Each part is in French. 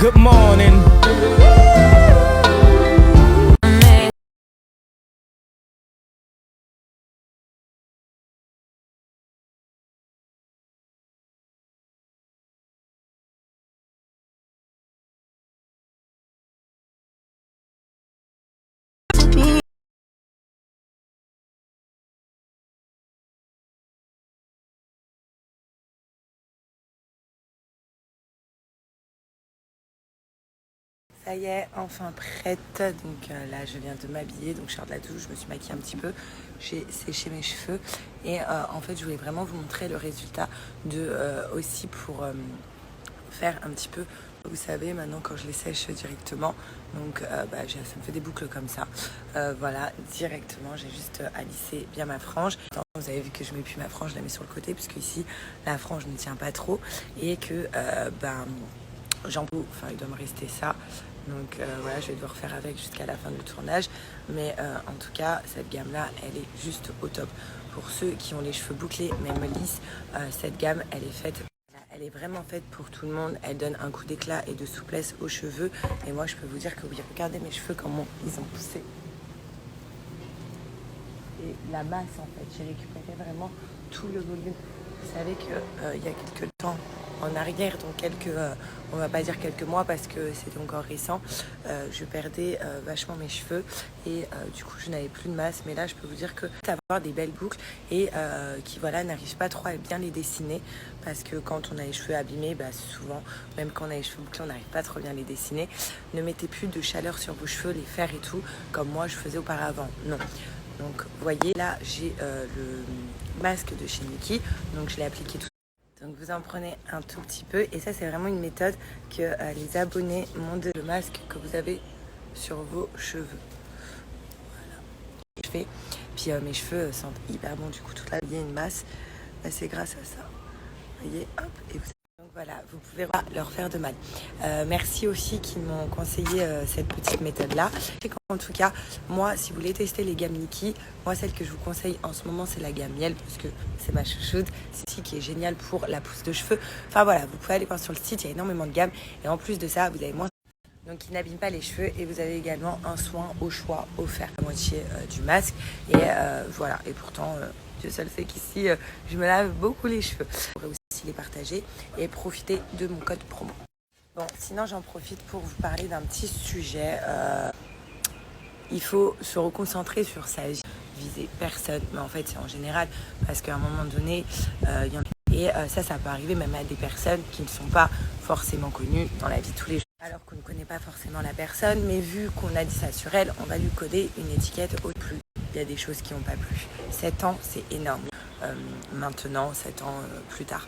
Good morning. Ça y est, enfin prête. Donc là, je viens de m'habiller. Donc je sors de la douche, je me suis maquillée un petit peu. J'ai séché mes cheveux. Et en fait, je voulais vraiment vous montrer le résultat de aussi pour faire un petit peu. Vous savez, maintenant quand je les sèche directement, donc ça me fait des boucles comme ça. Voilà, directement, j'ai juste à lisser bien ma frange. Vous avez vu que je mets plus ma frange, je la mets sur le côté, puisque ici, la frange ne tient pas trop. Et que, il doit me rester ça. Donc voilà, je vais devoir faire avec jusqu'à la fin du tournage. Mais en tout cas, cette gamme-là, elle est juste au top. Pour ceux qui ont les cheveux bouclés, même lisses, cette gamme, elle est faite. Elle est vraiment faite pour tout le monde. Elle donne un coup d'éclat et de souplesse aux cheveux. Et moi, je peux vous dire que oui, regardez mes cheveux, comment ils ont poussé. Et la masse, en fait, j'ai récupéré vraiment tout le volume. Vous savez qu'il y a quelques temps en arrière, donc on va pas dire quelques mois parce que c'était encore récent, je perdais vachement mes cheveux et du coup je n'avais plus de masse. Mais là je peux vous dire que avoir des belles boucles et qui voilà n'arrive pas trop à bien les dessiner, parce que quand on a les cheveux abîmés, souvent même quand on a les cheveux bouclés on n'arrive pas trop bien les dessiner. Ne mettez plus de chaleur sur vos cheveux, les faire et tout comme moi je faisais auparavant, non. Donc vous voyez là j'ai le masque de chez Nikki, donc je l'ai appliqué tout. Donc vous en prenez un tout petit peu et ça c'est vraiment une méthode que les abonnés m'ont donné, le masque que vous avez sur vos cheveux. Voilà, je fais. Puis mes cheveux sentent hyper bon, du coup toute la vie une masse, c'est grâce à ça. Vous voyez, hop, et vous... Donc voilà, vous pouvez pas leur faire de mal. Merci aussi qu'ils m'ont conseillé cette petite méthode-là. En tout cas, moi, si vous voulez tester les gammes Nikki, moi, celle que je vous conseille en ce moment, c'est la gamme miel, parce que c'est ma chouchoute. C'est ici qui est géniale pour la pousse de cheveux. Enfin voilà, vous pouvez aller voir sur le site, il y a énormément de gammes. Et en plus de ça, vous avez moins... Donc il n'abîme pas les cheveux et vous avez également un soin au choix offert à moitié du masque. Et voilà, et pourtant, Dieu seul sait qu'ici, je me lave beaucoup les cheveux. Vous pourrez aussi les partager et profiter de mon code promo. Bon, sinon j'en profite pour vous parler d'un petit sujet. Il faut se reconcentrer sur sa vie, viser personne, mais en fait c'est en général, parce qu'à un moment donné, il y en a... Et ça peut arriver même à des personnes qui ne sont pas forcément connues dans la vie de tous les jours. Alors qu'on ne connaît pas forcément la personne, mais vu qu'on a dit ça sur elle, on va lui coder une étiquette au plus. Il y a des choses qui n'ont pas plu. 7 ans, c'est énorme. Maintenant, 7 ans plus tard.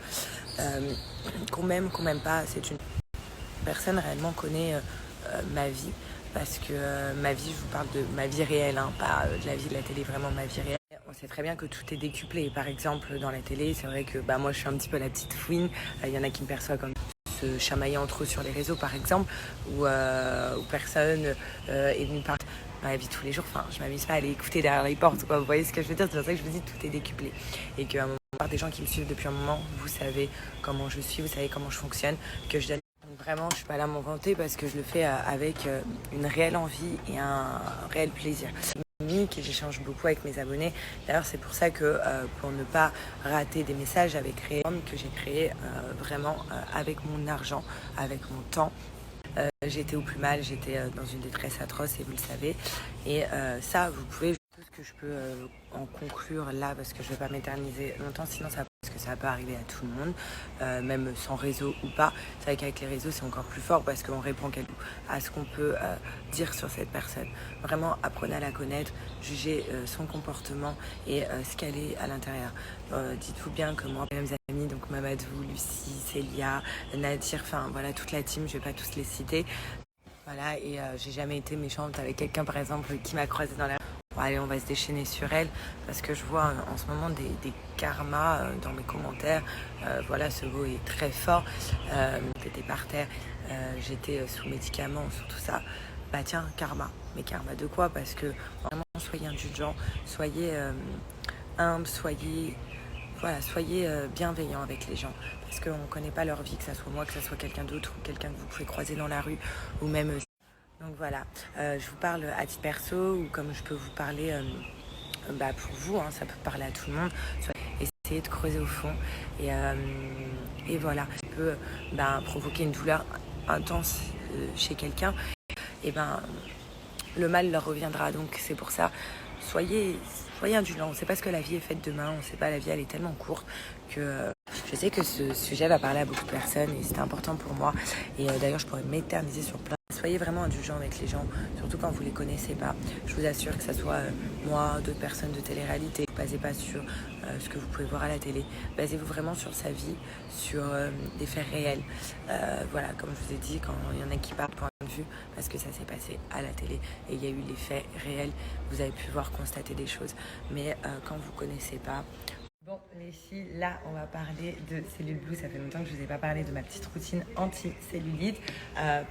Qu'on m'aime pas, c'est une personne réellement connaît ma vie. Parce que ma vie, je vous parle de ma vie réelle, hein, pas de la vie de la télé, vraiment ma vie réelle. On sait très bien que tout est décuplé. Par exemple, dans la télé, c'est vrai que moi, je suis un petit peu la petite fouine. Il y en a qui me perçoivent comme se chamailler entre eux sur les réseaux, par exemple, où personne est venu parler dans la vie de tous les jours. Enfin, je m'amuse pas à aller écouter derrière les portes, quoi. Vous voyez ce que je veux dire? C'est pour ça que je vous dis tout est décuplé. Et qu'à un moment, des gens qui me suivent depuis un moment, vous savez comment je suis, vous savez comment je fonctionne, que je donne. Vraiment, je suis pas là à m'en vanter parce que je le fais avec une réelle envie et un réel plaisir. Et j'échange beaucoup avec mes abonnés. D'ailleurs, c'est pour ça que pour ne pas rater des messages, j'avais créé que j'ai créé vraiment avec mon argent, avec mon temps. J'étais au plus mal, j'étais dans une détresse atroce et vous le savez. Et ça, vous pouvez... Tout ce que je peux en conclure là, parce que je ne vais pas m'éterniser longtemps, sinon ça parce que ça peut arriver à tout le monde, même sans réseau ou pas. C'est vrai qu'avec les réseaux, c'est encore plus fort parce qu'on répond à ce qu'on peut dire sur cette personne. Vraiment, apprenez à la connaître, jugez son comportement et ce qu'elle est à l'intérieur. Dites-vous bien que moi, mes mêmes amis, donc Mamadou, Lucie, Célia, Nadir, enfin voilà, toute la team, je ne vais pas tous les citer. Voilà, et j'ai jamais été méchante avec quelqu'un, par exemple, qui m'a croisée dans la... Bon, allez, on va se déchaîner sur elle, parce que je vois en ce moment des karmas dans mes commentaires. Voilà, ce mot est très fort. J'étais par terre, j'étais sous médicaments, sous tout ça. Bah tiens, karma. Mais karma de quoi? Parce que vraiment, soyez indulgents, soyez humbles, soyez... voilà, soyez bienveillants avec les gens parce qu'on ne connaît pas leur vie, que ce soit moi, que ce soit quelqu'un d'autre ou quelqu'un que vous pouvez croiser dans la rue ou même... Donc voilà, je vous parle à titre perso ou comme je peux vous parler pour vous, hein, ça peut parler à tout le monde. Essayez de creuser au fond et voilà, ça peut provoquer une douleur intense chez quelqu'un et le mal leur reviendra. Donc c'est pour ça, soyez indulgents. On ne sait pas ce que la vie est faite demain, on ne sait pas, la vie elle est tellement courte que je sais que ce sujet va parler à beaucoup de personnes et c'est important pour moi. Et d'ailleurs je pourrais m'éterniser sur plein. Soyez vraiment indulgents avec les gens, surtout quand vous ne les connaissez pas. Je vous assure que ce soit moi, d'autres personnes de télé-réalité. Ne basez pas sur ce que vous pouvez voir à la télé. Basez-vous vraiment sur sa vie, sur des faits réels. Voilà, comme je vous ai dit, quand il y en a qui parlent de point de vue, parce que ça s'est passé à la télé et il y a eu les faits réels, vous avez pu voir, constater des choses. Mais quand vous ne connaissez pas... Bon les filles, là on va parler de Cellule Blue. Ça fait longtemps que je ne vous ai pas parlé de ma petite routine anti-cellulite.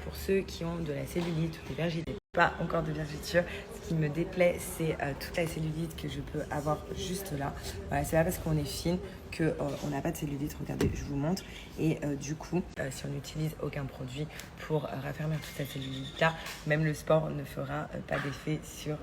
Pour ceux qui ont de la cellulite ou des vergetures, pas encore de vergetures, ce qui me déplaît c'est toute la cellulite que je peux avoir juste là. Voilà, c'est pas parce qu'on est fine qu'on n'a pas de cellulite. Regardez, je vous montre. Et du coup, si on n'utilise aucun produit pour raffermir toute cette cellulite là, même le sport ne fera pas d'effet sur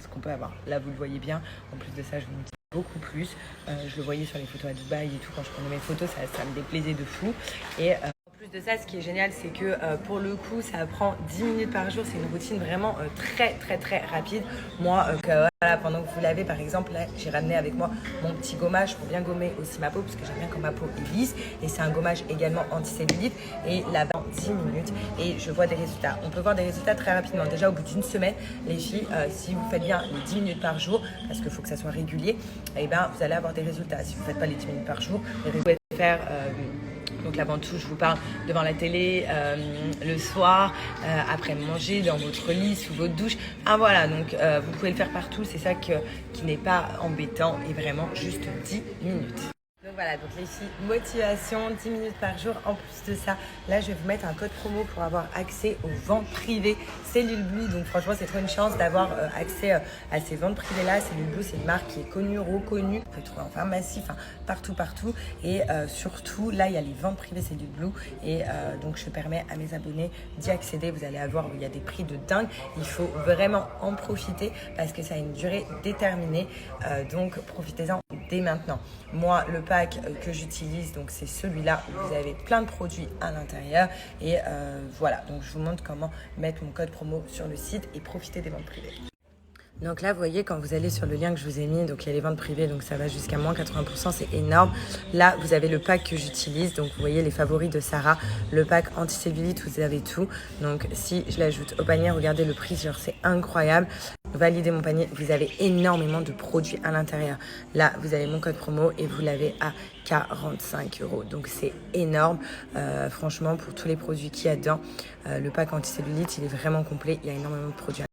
ce qu'on peut avoir. Là vous le voyez bien, en plus de ça je vous montre beaucoup plus. Je le voyais sur les photos à Dubaï et tout, quand je prenais mes photos, ça me déplaisait de fou. Et en plus de ça, ce qui est génial, c'est que pour le coup, ça prend 10 minutes par jour. C'est une routine vraiment très rapide. Moi, voilà, pendant que vous lavez, par exemple, là, j'ai ramené avec moi mon petit gommage pour bien gommer aussi ma peau, parce que j'aime bien quand ma peau est lisse. Et c'est un gommage également anti-cellulite. Et là, dans 10 minutes, et je vois des résultats. On peut voir des résultats très rapidement. Déjà, au bout d'une semaine, les filles, si vous faites bien les 10 minutes par jour, parce qu'il faut que ça soit régulier, et vous allez avoir des résultats. Si vous ne faites pas les 10 minutes par jour, vous pouvez faire... donc l'avant tout, je vous parle devant la télé, le soir, après manger, dans votre lit, sous votre douche. Voilà, donc vous pouvez le faire partout. C'est ça qui n'est pas embêtant et vraiment juste 10 minutes. Donc voilà, donc les filles, motivation, 10 minutes par jour. En plus de ça, là je vais vous mettre un code promo pour avoir accès aux ventes privées Cellule Blue. Donc franchement, c'est trop une chance d'avoir accès à ces ventes privées là. Cellule Blue, c'est une marque qui est connue, reconnue. Vous pouvez trouver en pharmacie, partout. Et surtout, là il y a les ventes privées Cellule Blue. Et donc je permets à mes abonnés d'y accéder. Vous allez avoir, il y a des prix de dingue. Il faut vraiment en profiter parce que ça a une durée déterminée. Donc profitez-en dès maintenant. Moi, le pack que j'utilise, donc c'est celui-là où vous avez plein de produits à l'intérieur. Et voilà, donc je vous montre comment mettre mon code promo sur le site et profiter des ventes privées. Donc là, vous voyez, quand vous allez sur le lien que je vous ai mis, donc il y a les ventes privées, donc ça va jusqu'à moins 80%, c'est énorme. Là, vous avez le pack que j'utilise, donc vous voyez les favoris de Sarah, le pack anti-cellulite, vous avez tout. Donc si je l'ajoute au panier, regardez le prix, genre c'est incroyable. Validez mon panier, vous avez énormément de produits à l'intérieur. Là, vous avez mon code promo et vous l'avez à 45 €. Donc c'est énorme, franchement, pour tous les produits qu'il y a dedans. Le pack anti-cellulite, il est vraiment complet, il y a énormément de produits à l'intérieur.